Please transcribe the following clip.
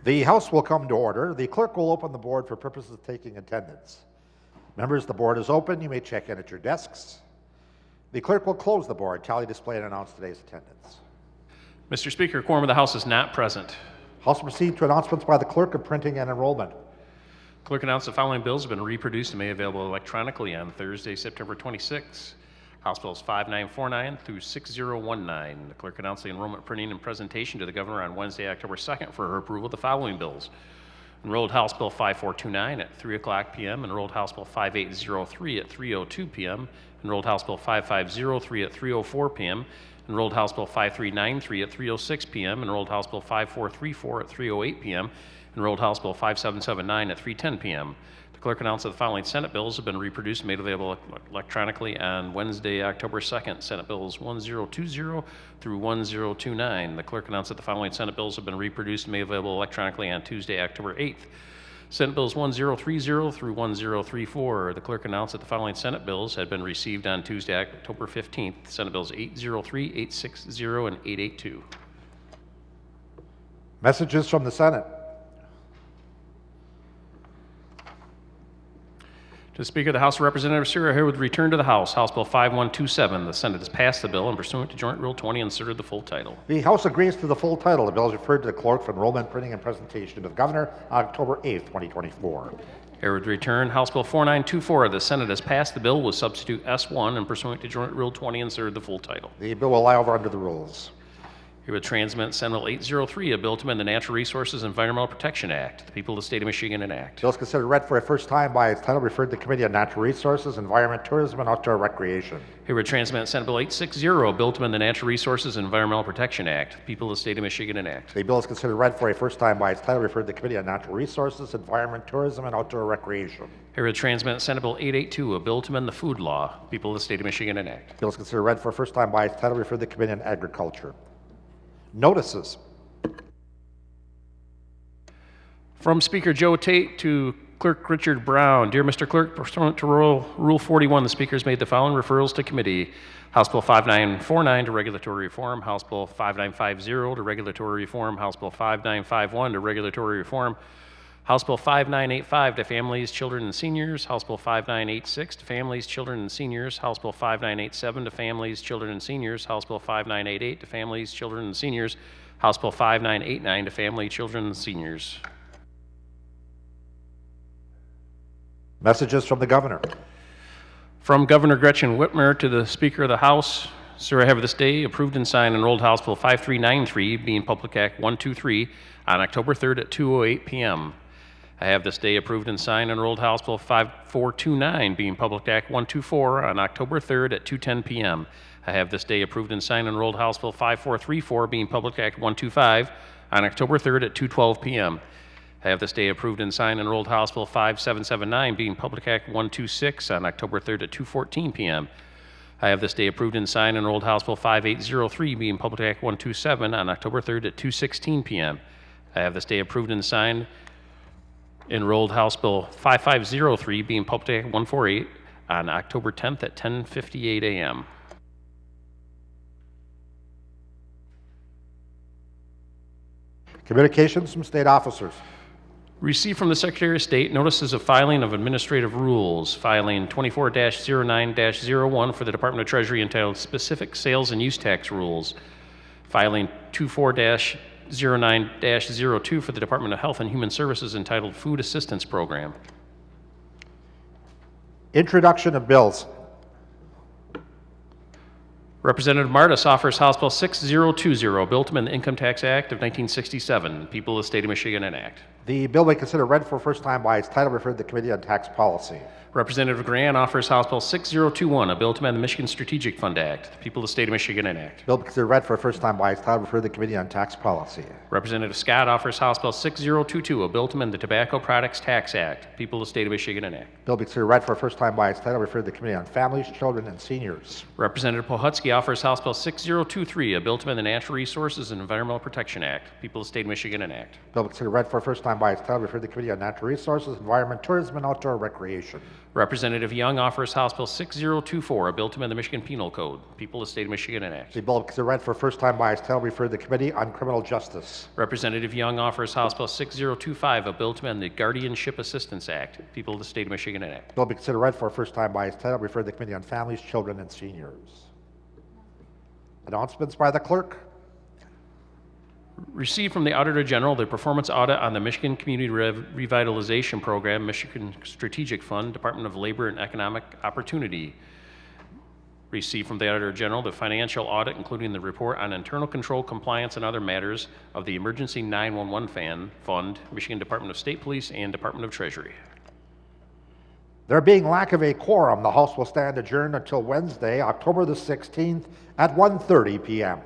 The House will come to order. The clerk will open the board for purposes of taking attendance. Members, the board is open. You may check in at your desks. The clerk will close the board, tally, display, and announce today's attendance. Mr. Speaker, quorum of the House is not present. House will proceed to announcements by the clerk of printing and enrollment. Clerk announced the following bills have been reproduced and made available electronically on Thursday, September 26. House Bills 5949 through 6019. The clerk announced the enrollment printing and presentation to the governor on Wednesday, October 2nd for her approval of the following bills. Enrolled House Bill 5429 at 3 o'clock p.m. Enrolled House Bill 5803 at 3:02 p.m. Enrolled House Bill 5503 at 3:04 p.m. Enrolled House Bill 5393 at 3:06 p.m. Enrolled House Bill 5434 at 3:08 p.m. Enrolled House Bill 5779 at 3:10 p.m. The clerk announced that the following Senate bills have been reproduced and made available electronically on Wednesday, October 2nd. Senate bills 1020 through 1029. The clerk announced that the following Senate bills have been reproduced and made available electronically on Tuesday, October 8th. Senate bills 1030 through 1034. The clerk announced that the following Senate bills had been received on Tuesday, October 15th. Senate bills 803, 860, and 882. Messages from the Senate. To the Speaker of the House of Representatives, sir, I herewith return to the House House Bill 5127. The Senate has passed the bill and pursuant to Joint Rule 20 inserted the full title. The House agrees to the full title. The bill is referred to the clerk for enrollment, printing, and presentation to the governor on October 8th, 2024. Herewith return House Bill 4924. The Senate has passed the bill with substitute S1 and pursuant to Joint Rule 20 inserted the full title. The bill will lie over under the rules. Herewith transmit Senate Bill 803, a bill to amend the Natural Resources and Environmental Protection Act. The people of the state of Michigan enact. Bill is considered read for a first time by its title, referred to the Committee on Natural Resources, Environment, Tourism, and Outdoor Recreation. Herewith transmit Senate Bill 860, a bill to amend the Natural Resources and Environmental Protection Act. The people of the state of Michigan enact. The bill is considered read for a first time by its title, referred to the Committee on Natural Resources, Environment, Tourism, and Outdoor Recreation. Herewith transmit Senate Bill 882, a bill to amend the food law. The people of the state of Michigan enact. Bill is considered read for a first time by its title, referred to the Committee on Agriculture. Notices. From Speaker Joe Tate to Clerk Richard Brown. Dear Mr. Clerk, pursuant to Rule 41, the Speaker has made the following referrals to committee. House Bill 5949 to Regulatory Reform, House Bill 5950 to Regulatory Reform, House Bill 5951 to Regulatory Reform, House Bill 5985 to Families, Children, and Seniors, House Bill 5986 to Families, Children, and Seniors, House Bill 5987 to Families, Children, and Seniors, House Bill 5988 to Families, Children, and Seniors, House Bill 5989 to Family, Children, and Seniors. Messages from the Governor. From Governor Gretchen Whitmer to the Speaker of the House. Sir, I have this day approved and signed Enrolled House Bill 5393, being Public Act 123, on October 3rd at 2:08 p.m. I have this day approved and signed Enrolled House Bill 5429, being Public Act 124, on October 3rd at 2:10 p.m. I have this day approved and signed Enrolled House Bill 5434, being Public Act 125, on October 3rd at 2:12 p.m. I have this day approved and signed Enrolled House Bill 5779, being Public Act 126, on October 3rd at 2:14 p.m. I have this day approved and signed Enrolled House Bill 5803, being Public Act 127, on October 3rd at 2:16 p.m. I have this day approved and signed Enrolled House Bill 5503, being Public Act 148, on October 10th at 10:58 a.m. Communications from state officers. Received from the Secretary of State notices of filing of administrative rules. Filing 24-09-01 for the Department of Treasury entitled Specific Sales and Use Tax Rules. Filing 24-09-02 for the Department of Health and Human Services entitled Food Assistance Program. Introduction of bills. Representative Martis offers House Bill 6020, a bill to amend the Income Tax Act of 1967. People of the state of Michigan enact. The bill may consider read for first time by its title, referred to the Committee on Tax Policy. Representative Grant offers House Bill 6021, a bill to amend the Michigan Strategic Fund Act. The people of the state of Michigan enact. Bill considered read for first time by its title, referred to the Committee on Tax Policy. Representative Scott offers House Bill 6022, a bill to amend the Tobacco Products Tax Act. People of the state of Michigan enact. Bill considered read for first time by its title, referred to the Committee on Families, Children, and Seniors. Representative Pohutsky offers House Bill 6023, a bill to amend the Natural Resources and Environmental Protection Act. People of the state of Michigan enact. Bill considered read for first time by its title, refer to the Committee on Natural Resources, Environment, Tourism, and Outdoor Recreation. Representative Young offers House Bill 6024, a bill to amend the Michigan Penal Code. People of the State of Michigan enact. The bill is read for first time by its title, refer to the Committee on Criminal Justice. Representative Young offers House Bill 6025, a bill to amend the Guardianship Assistance Act. People of the State of Michigan enact. Bill be considered read for first time by its title, refer to the Committee on Families, Children, and Seniors. Announcements by the clerk. Received from the Auditor General the performance audit on the Michigan Community Revitalization Program, Michigan Strategic Fund, Department of Labor and Economic Opportunity. Received from the Auditor General the financial audit, including the report on internal control, compliance, and other matters of the Emergency 911 Fund, Michigan Department of State Police, and Department of Treasury. There being lack of a quorum, the House will stand adjourned until Wednesday, October the 16th at 1:30 p.m.